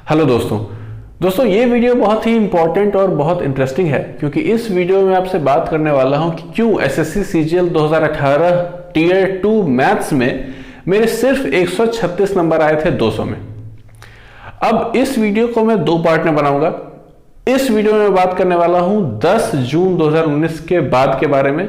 Hello दोस्तों ये video बहुत ही इंपॉर्टेंट और बहुत इंटरेस्टिंग है क्योंकि इस वीडियो में आपसे बात करने वाला हूं कि क्यों एसएससी सीजीएल 2018 टीयर 2 मैथ्स में मेरे सिर्फ 136 नंबर आए थे 200 में। अब इस वीडियो को मैं दो पार्ट में बनाऊंगा। इस वीडियो में बात करने वाला हूं 10 जून 2019 के बाद के बारे में।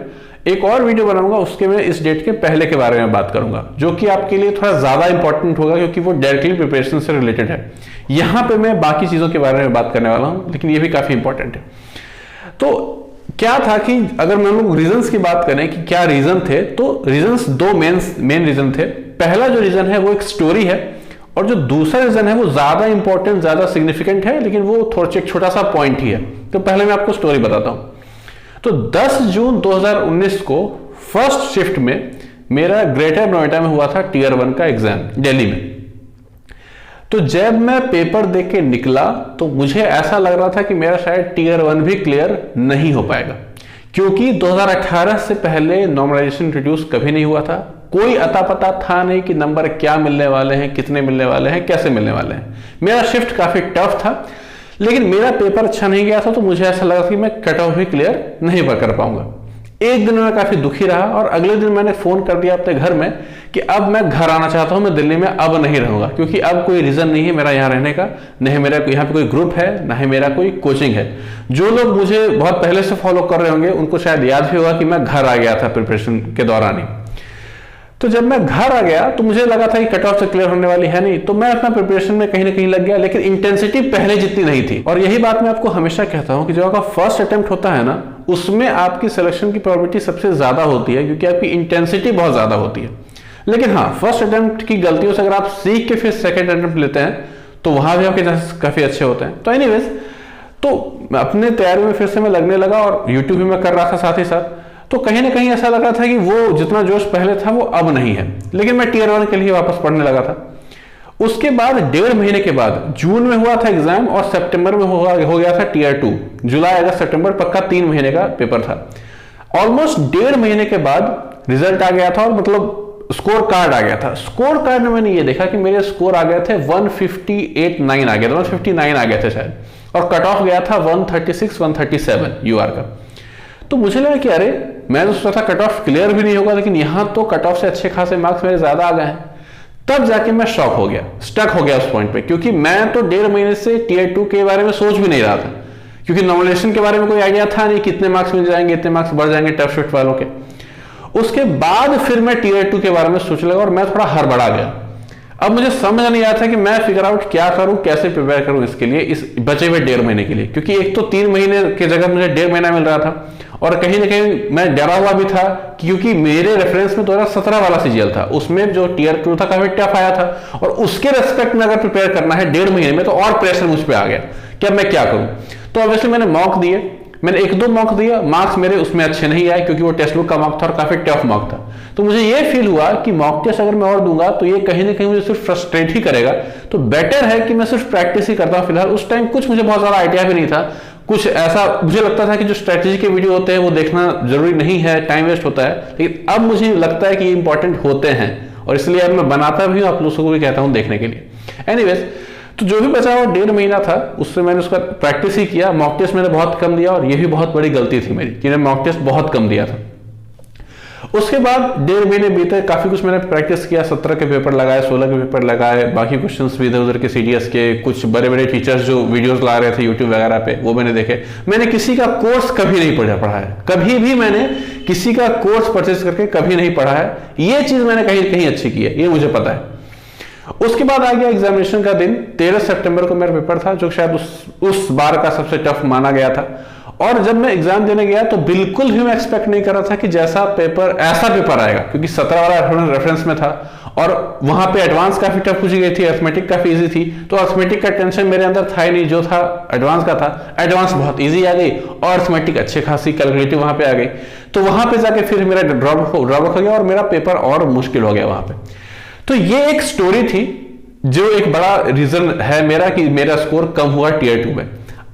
एक और वीडियो बनाऊंगा उसके में इस डेट के पहले के बारे में बात करूंगा, जो कि आपके लिए थोड़ा ज्यादा इंपॉर्टेंट होगा क्योंकि वो डायरेक्टली प्रिपरेशन से रिलेटेड है। यहां पे मैं बाकी चीजों के बारे में बात करने वाला हूं, लेकिन ये भी काफी इंपॉर्टेंट है। तो क्या था कि अगर हम लोग रीजंस की बात करें कि क्या रीजन थे, तो रीजंस दो मेन रीजन थे। पहला जो रीजन है वो एक स्टोरी है, और जो दूसरा रीजन है वो ज्यादा इंपॉर्टेंट, ज्यादा सिग्निफिकेंट है, लेकिन वो थोड़ा एक छोटा सा पॉइंट ही है। तो पहले मैं आपको स्टोरी बताता हूं। तो 10 जून 2019 को फर्स्ट शिफ्ट में मेरा ग्रेटर नोएडा में हुआ था टीयर 1 का एग्जाम दिल्ली में। तो जब मैं पेपर देख के निकला तो मुझे ऐसा लग रहा था कि मेरा शायद टीयर 1 भी क्लियर नहीं हो पाएगा, क्योंकि 2018 से पहले नॉर्मलाइजेशन इंट्रोड्यूस कभी नहीं हुआ था। कोई अता पता था नहीं कि नंबर क्या मिलने वाले हैं, कितने मिलने वाले हैं, कैसे मिलने वाले हैं। मेरा शिफ्ट काफी टफ था, लेकिन मेरा पेपर अच्छा नहीं गया था, तो मुझे ऐसा लगा कि मैं कट ऑफ भी क्लियर नहीं कर पाऊंगा। एक दिन मैं काफी दुखी रहा और अगले दिन मैंने फोन कर दिया अपने घर में कि अब मैं घर आना चाहता हूं, मैं दिल्ली में अब नहीं रहूंगा, क्योंकि अब कोई रीजन नहीं है मेरा यहाँ रहने का, न है मेरा यहाँ पे कोई ग्रुप है, ना है मेरा कोई कोचिंग है। जो लोग मुझे बहुत पहले से फॉलो कर रहे होंगे उनको शायद याद भी होगा कि मैं घर आ गया था प्रिपरेशन के दौरान ही। तो जब मैं घर आ गया तो मुझे लगा था कि कट ऑफ से क्लियर होने वाली है नहीं, तो मैं अपना प्रिपरेशन में कहीं ना कहीं लग गया, लेकिन इंटेंसिटी पहले जितनी नहीं थी। और यही बात मैं आपको हमेशा कहता हूं कि जो आपका फर्स्ट अटेम्प्ट होता है ना, उसमें आपकी सिलेक्शन की प्रोबेबिलिटी सबसे ज्यादा होती है, क्योंकि आपकी इंटेंसिटी बहुत ज्यादा होती है। लेकिन हाँ, फर्स्ट अटेम्प्ट की गलतियों से अगर आप सीख के फिर सेकेंड अटेम्प्ट लेते हैं तो वहां भी आपके चांसेस काफी अच्छे होते हैं। तो एनीवेज, तो अपने तैयारी में फिर से मैं लगने लगा और यूट्यूब भी मैं कर रहा था साथ ही साथ। तो कहीं ना कहीं ऐसा लग रहा था कि वो जितना जोश पहले था वो अब नहीं है, लेकिन मैं टीयर 1 के लिए वापस पढ़ने लगा था। उसके बाद 1.5 महीने के बाद जून में हुआ था एग्जाम, और सितंबर में हो गया था टीयर 2। जुलाई अगस्त सितंबर पक्का 3 महीने का पेपर था। ऑलमोस्ट 1.5 महीने के बाद रिजल्ट आ गया था, और मतलब स्कोर कार्ड आ गया था। स्कोर कार्ड में मैंने ये देखा कि मेरे स्कोर आ गए थे 158.9 आ गया था, 159 आ गए थे शायद, और कट ऑफ गया था 136-137 यूआर का। तो मुझे लगा कि अरे, मैं तो सोचा था कट ऑफ क्लियर भी नहीं होगा, लेकिन यहां तो कट ऑफ से अच्छे खासे मार्क्स मेरे ज्यादा आ गए हैं। तब जाके मैं शॉक हो गया, स्टक हो गया उस पॉइंट पे, क्योंकि मैं तो 1.5 महीने से टीयर 2 के बारे में सोच भी नहीं रहा था, क्योंकि नॉर्मलाइजेशन के बारे में कोई आइडिया था नहीं, कितने मार्क्स मिल जाएंगे, इतने मार्क्स बढ़ जाएंगे टफ शिफ्ट वालों के। उसके बाद फिर मैं टीयर 2 के बारे में सोचने लगा और मैं थोड़ा हड़बड़ा गया। अब मुझे समझ नहीं आया था कि मैं फिगर आउट क्या करूं, कैसे प्रिपेयर करूं इसके लिए, इस बचे हुए 1.5 महीने के लिए, क्योंकि एक तो 3 महीने की जगह मुझे 1.5 महीना मिल रहा था, और कहीं ना कहीं मैं डरा हुआ भी था, क्योंकि मेरे रेफरेंस में 2017 वाला सीजीएल था, उसमें जो टीयर 2 था काफी टफ आया था, और उसके रेस्पेक्ट में अगर प्रिपेयर करना है 1.5 महीने में, तो और प्रेशर मुझ पर आ गया कि अब मैं क्या करूं। तो ऑब्वियसली मैंने मॉक दिए, मैंने 1-2 मॉक दिया, मार्क्स मेरे उसमें अच्छे नहीं आए, क्योंकि वो टेक्स्ट बुक का मॉक था और काफी टफ मॉक था। तो मुझे ये फील हुआ कि मॉक टेस्ट अगर मैं और दूंगा तो ये कहीं ना कहीं मुझे सिर्फ फ्रस्ट्रेट ही करेगा, तो बेटर है कि मैं सिर्फ प्रैक्टिस ही करता हूं। फिलहाल उस टाइम कुछ मुझे बहुत ज्यादा आइडिया भी नहीं था, कुछ ऐसा मुझे लगता था कि जो स्ट्रेटेजी के वीडियो होते हैं वो देखना जरूरी नहीं है, टाइम वेस्ट होता है, लेकिन अब मुझे लगता है कि ये इंपॉर्टेंट होते हैं, और इसलिए अब मैं बनाता भी हूं, आप लोगों को भी कहता हूं देखने के लिए। एनीवेज, तो जो भी बचा हुआ 1.5 महीना था उससे मैंने उसका प्रैक्टिस ही किया। मॉक टेस्ट मैंने बहुत कम दिया, और ये भी बहुत बड़ी गलती थी मेरी कि मैंने मॉक टेस्ट बहुत कम दिया था। उसके बाद 1.5 महीने बीते, काफी कुछ मैंने प्रैक्टिस किया, 17 के पेपर लगाए, 16 के पेपर लगाए, बाकी क्वेश्चंस भी इधर उधर के सीडीएस के, कुछ बड़े बड़े टीचर्स जो वीडियोस ला रहे थे यूट्यूब वगैरह पे वो मैंने देखे। मैंने किसी का कोर्स कभी नहीं पढ़ा है, कभी भी मैंने किसी का कोर्स परचेज करके कभी नहीं पढ़ा है। ये चीज मैंने कहीं कहीं अच्छी की है, ये मुझे पता है। उसके बाद आ गया एग्जामिनेशन का दिन। 13 सितंबर को मेरा पेपर था, जो शायद उस बार का सबसे टफ माना गया था। और जब मैं एग्जाम देने गया तो बिल्कुल भी मैं एक्सपेक्ट नहीं कर रहा था कि जैसा पेपर ऐसा पेपर आएगा, क्योंकि 17 वाला रेफरेंस में था, और वहां पे एडवांस काफी टफ पूछी गई थी, अर्थमेटिक काफी इजी थी। तो अर्थमेटिक का टेंशन मेरे अंदर था ही नहीं, जो था एडवांस का था। एडवांस बहुत इजी आ गई, और अर्थमेटिक अच्छे खासी कैलकुलेटिव वहां पे आ गई। तो वहां पे जाके फिर मेरा ड्रॉप हो गया, और मेरा पेपर और मुश्किल हो गया वहां पे। तो ये एक स्टोरी थी, जो एक बड़ा रीजन है मेरा कि मेरा स्कोर कम हुआ टीयर 2 में।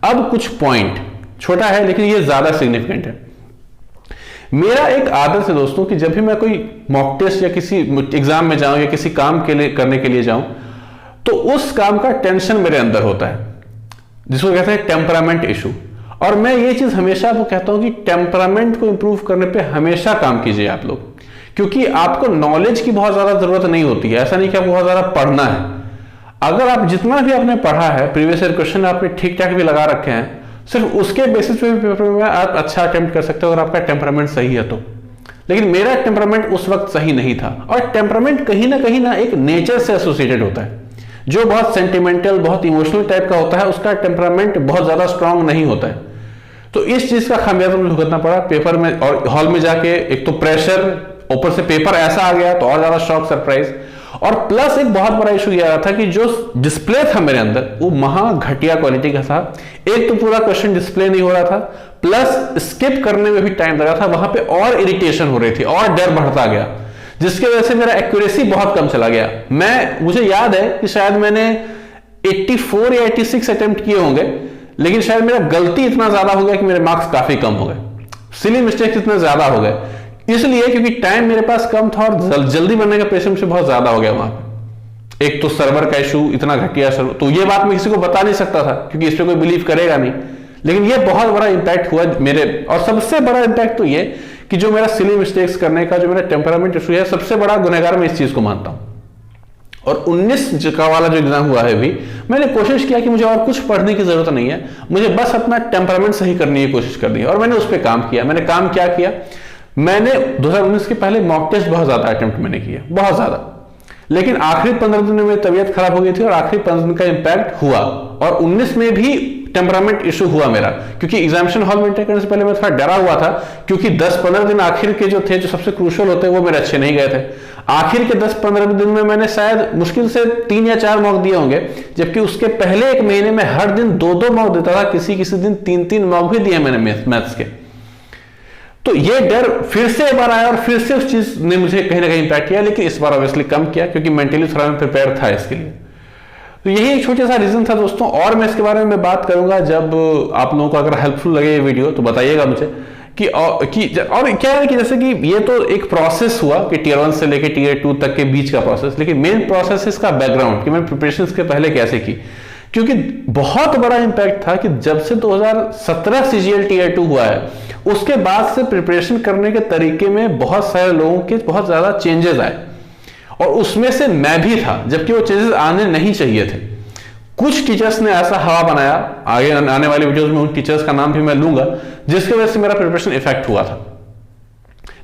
अब कुछ पॉइंट, छोटा है लेकिन ये ज्यादा सिग्निफिकेंट है। मेरा एक आदत है दोस्तों कि जब भी मैं कोई मॉक टेस्ट या किसी एग्जाम में जाऊं या किसी काम के लिए करने के लिए जाऊं, तो उस काम का टेंशन मेरे अंदर होता है, जिसको कहते हैं टेम्परामेंट इशू। और मैं ये चीज हमेशा आपको कहता हूं कि टेम्परामेंट को इंप्रूव करने पे हमेशा काम कीजिए आप लोग, क्योंकि आपको नॉलेज की बहुत ज्यादा जरूरत नहीं होती है। ऐसा नहीं कि आपको बहुत ज्यादा पढ़ना है। अगर आप जितना भी आपने पढ़ा है, प्रीवियस ईयर क्वेश्चन आपने ठीक ठाक भी लगा रखे हैं, सिर्फ उसके बेसिस पे भी पेपर में आप अच्छा अटेम्प्ट कर सकते हो अगर आपका टेम्परामेंट सही है तो। लेकिन मेरा टेम्परामेंट उस वक्त सही नहीं था। और टेम्परामेंट कहीं ना एक नेचर से एसोसिएटेड होता है। जो बहुत सेंटिमेंटल, बहुत इमोशनल टाइप का होता है, उसका टेम्परामेंट बहुत ज्यादा स्ट्रांग नहीं होता है। तो इस चीज का खामियाजा मुझे भुगतना पड़ा पेपर में और हॉल में जाके। एक तो प्रेशर, ऊपर से पेपर ऐसा आ गया तो और ज्यादा शॉक, सरप्राइज। और प्लस एक बहुत बड़ा इशू यह था कि जो डिस्प्ले था मेरे अंदर वो महा घटिया क्वालिटी का था। एक तो पूरा क्वेश्चन डिस्प्ले नहीं हो रहा था, प्लस स्किप करने में भी टाइम लगा था। वहां पे और इरिटेशन हो रही थी और डर बढ़ता गया, जिसकी वजह से मेरा एक्यूरेसी बहुत कम चला गया। मुझे याद है कि शायद मैंने 84 या 86 अटेम्प्ट किए होंगे, लेकिन शायद मेरा गलती इतना ज्यादा हो गया कि मेरे मार्क्स काफी कम हो गए। सिली मिस्टेक्स इतने ज्यादा हो गए इसलिए क्योंकि टाइम मेरे पास कम था और जल्दी बनने का प्रेशर मुझे बहुत ज्यादा हो गया वहां पे। एक तो सर्वर का इशू, इतना घटिया सर्वर, तो ये बात मैं किसी को बता नहीं सकता था क्योंकि इस पे कोई बिलीव करेगा नहीं। लेकिन ये बहुत बड़ा इंपैक्ट हुआ मेरे। और सबसे बड़ा इंपैक्ट तो ये कि जो मेरा सिली मिस्टेक्स करने का, जो मेरा टेम्परामेंट इशू है, सबसे बड़ा गुनहगार मैं इस चीज को मानता हूं। और 19 का वाला जो एग्जाम हुआ है भी, मैंने कोशिश किया कि मुझे और कुछ पढ़ने की जरूरत नहीं है, मुझे बस अपना टेम्परामेंट सही करने की कोशिश कर दी और मैंने उस पर काम किया। मैंने काम क्या किया, मैंने 2019 के पहले मॉक टेस्ट बहुत ज्यादा अटेम्प्ट मैंने किया, बहुत ज्यादा। लेकिन आखिरी 15 दिन में मेरी तबीयत खराब हो गई थी और आखिरी 15 दिन का इंपैक्ट हुआ। और 19 में भी टेम्परामेंट इशू हुआ मेरा, क्योंकि एग्जामिनेशन हॉल में एंटर करने से पहले मैं थोड़ा डरा हुआ था, क्योंकि 10-15 दिन आखिर के जो थे, जो सबसे क्रूशियल होते हैं, वो मेरे अच्छे नहीं गए थे। आखिर के 10-15 दिन में मैंने शायद मुश्किल से 3 या 4 मॉक दिए होंगे, जबकि उसके पहले एक महीने में हर दिन 2-2 मॉक देता था, किसी दिन 3-3 मॉक भी दिए मैंने मैथ्स के। तो ये डर फिर से एक बार आया और फिर से उस चीज ने मुझे कहीं ना कहीं इंपैक्ट किया, लेकिन इस बार ऑब्वियसली कम किया क्योंकि मेंटली थोड़ा मैं प्रिपेयर था इसके लिए। तो यही एक छोटा सा रीजन था दोस्तों। और मैं इसके बारे में बात करूंगा जब आप लोगों को अगर हेल्पफुल लगे ये वीडियो तो बताइएगा मुझे कि और क्या है कि जैसे कि ये तो एक प्रोसेस हुआ कि टियर 1 से लेके टियर 2 तक के बीच का प्रोसेस, लेकिन मेन प्रोसेस इसका बैकग्राउंड कि मैंने प्रिपरेशन के पहले कैसे की। क्योंकि बहुत बड़ा इंपैक्ट था कि जब से 2017 सीजीएल टियर 2 हुआ है, उसके बाद से प्रिपरेशन करने के तरीके में बहुत सारे लोगों के बहुत ज्यादा चेंजेस आए और उसमें से मैं भी था, जबकि वो चेंजेस आने नहीं चाहिए थे। कुछ टीचर्स ने ऐसा हवा बनाया, आगे आने वाले वीडियोस में उन टीचर्स का नाम भी मैं लूंगा, जिसकी वजह से मेरा प्रिपरेशन इफेक्ट हुआ था।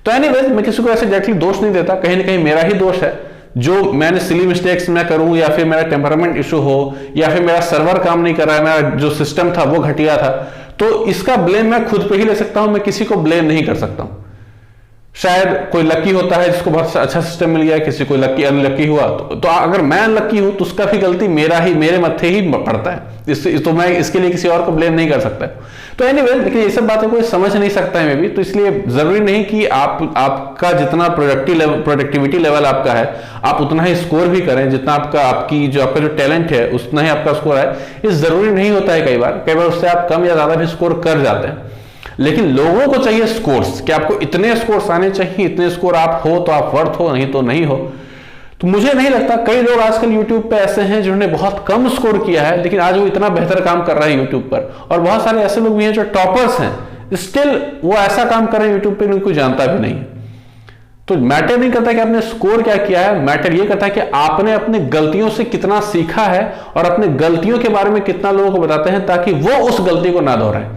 तो एनीवेज, मैं किसी को ऐसे डायरेक्टली दोष नहीं देता, कहीं ना कहीं मेरा ही दोष है जो मैंने सिली मिस्टेक्स मैं करूं, या फिर मेरा टेम्परामेंट इशू हो, या फिर मेरा सर्वर काम नहीं कर रहा है, मेरा जो सिस्टम था वो घटिया था। तो इसका ब्लेम मैं खुद पे ही ले सकता हूं, मैं किसी को ब्लेम नहीं कर सकता हूं। शायद कोई लकी होता है जिसको बहुत अच्छा सिस्टम मिल गया, किसी को लकी अनलकी हुआ, तो अगर मैं अनलकी हूं तो उसका भी गलती मेरे मत्थे ही पड़ता है। तो मैं इसके लिए किसी और को ब्लेम नहीं कर सकता। तो एनीवे, लेकिन ये सब बातें कोई समझ नहीं सकता है मैं भी, तो इसलिए जरूरी नहीं कि आपका जितना प्रोडक्टिविटी लेवल आपका है आप उतना ही स्कोर भी करें, जितना आपका जो टैलेंट है उतना ही आपका स्कोर है। ये जरूरी नहीं होता है। कई बार उससे आप कम या ज्यादा भी स्कोर कर जाते हैं। लेकिन लोगों को चाहिए स्कोर्स, कि आपको इतने स्कोर्स आने चाहिए, इतने स्कोर आप हो तो आप वर्थ हो, नहीं तो नहीं हो। तो मुझे नहीं लगता, कई लोग आजकल YouTube पे ऐसे हैं जिन्होंने बहुत कम स्कोर किया है लेकिन आज वो इतना बेहतर काम कर रहा है YouTube पर, और बहुत सारे ऐसे लोग भी हैं जो टॉपर्स हैं, स्टिल वो ऐसा काम कर रहे हैं YouTube पे उनको जानता भी नहीं। तो मैटर नहीं करता कि आपने स्कोर क्या किया है, मैटर ये करता है कि आपने अपनी गलतियों से कितना सीखा है और अपने गलतियों के बारे में कितना लोगों को बताते हैं ताकि वो उस गलती को ना दोहराएं।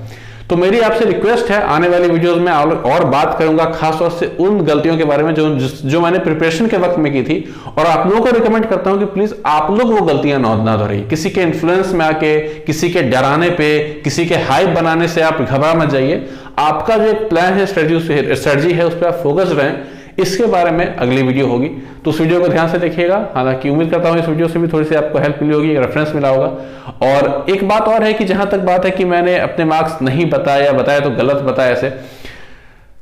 तो मेरी आपसे रिक्वेस्ट है, आने वाली वीडियोस में और बात करूंगा खासतौर से उन गलतियों के बारे में जो मैंने प्रिपरेशन के वक्त में की थी, और आप लोगों को रिकमेंड करता हूं कि प्लीज आप लोग वो गलतियां ना दोहराइए। किसी के इन्फ्लुएंस में आके, किसी के डराने पे, किसी के हाइप बनाने से आप घबरा मत जाइए। आपका जो एक प्लान है, स्ट्रेटजी है, उस पर आप फोकस रहें। इसके बारे में अगली वीडियो होगी, तो उस वीडियो को ध्यान से देखिएगा। हालांकि उम्मीद करता हूं इस वीडियो से भी थोड़ी सी आपको हेल्प मिली होगी, रेफरेंस मिला होगा। और एक बात और है कि जहां तक बात है कि मैंने अपने मार्क्स नहीं बताया तो गलत बताया ऐसे,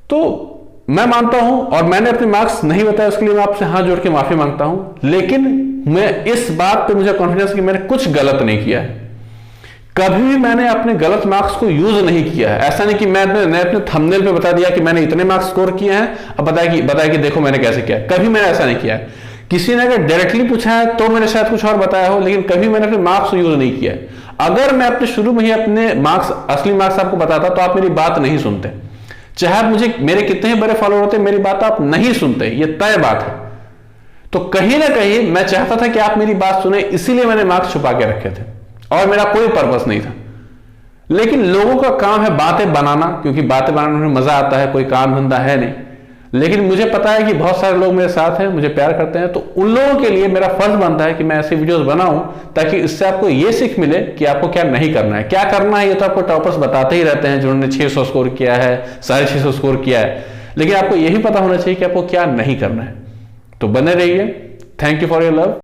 तो मैं मानता हूं और मैंने अपने मार्क्स नहीं बताया, उसके लिए मैं आपसे हाथ जोड़ के माफी मांगता हूं। लेकिन मैं इस बात पे मुझे कॉन्फिडेंस कि मैंने कुछ गलत नहीं किया है। कभी भी मैंने अपने गलत मार्क्स को यूज नहीं किया है। ऐसा नहीं कि मैंने अपने थंबनेल पे बता दिया कि मैंने इतने मार्क्स स्कोर किए हैं, अब बताया कि देखो मैंने कैसे किया। कभी मैंने ऐसा नहीं किया है। किसी ने अगर डायरेक्टली पूछा है तो मैंने शायद कुछ और बताया हो, लेकिन कभी मैंने अपने मार्क्स यूज नहीं किया है। अगर मैं अपने शुरू में ही अपने मार्क्स, असली मार्क्स आपको बताता तो आप मेरी बात नहीं सुनते। चाहे आप मुझे, मेरे कितने ही बड़े फॉलोअर होते, मेरी बात आप नहीं सुनते, ये तय बात है। तो कहीं ना कहीं मैं चाहता था कि आप मेरी बात सुने, इसीलिए मैंने मार्क्स छुपा के रखे थे और मेरा कोई पर्पस नहीं था। लेकिन लोगों का काम है बातें बनाना, क्योंकि बातें बनाने में मजा आता है, कोई काम धंधा है नहीं। लेकिन मुझे पता है कि बहुत सारे लोग मेरे साथ हैं, मुझे प्यार करते हैं, तो उन लोगों के लिए मेरा फर्ज बनता है कि मैं ऐसे वीडियोस बनाऊं ताकि इससे आपको ये सीख मिले कि आपको क्या नहीं करना है। क्या करना है ये तो आपको टॉपर्स बताते ही रहते हैं, जिन्होंने 600 स्कोर किया है, 650 स्कोर किया है, लेकिन आपको यही पता होना चाहिए कि आपको क्या नहीं करना है। तो बने रहिए। Thank you for your love.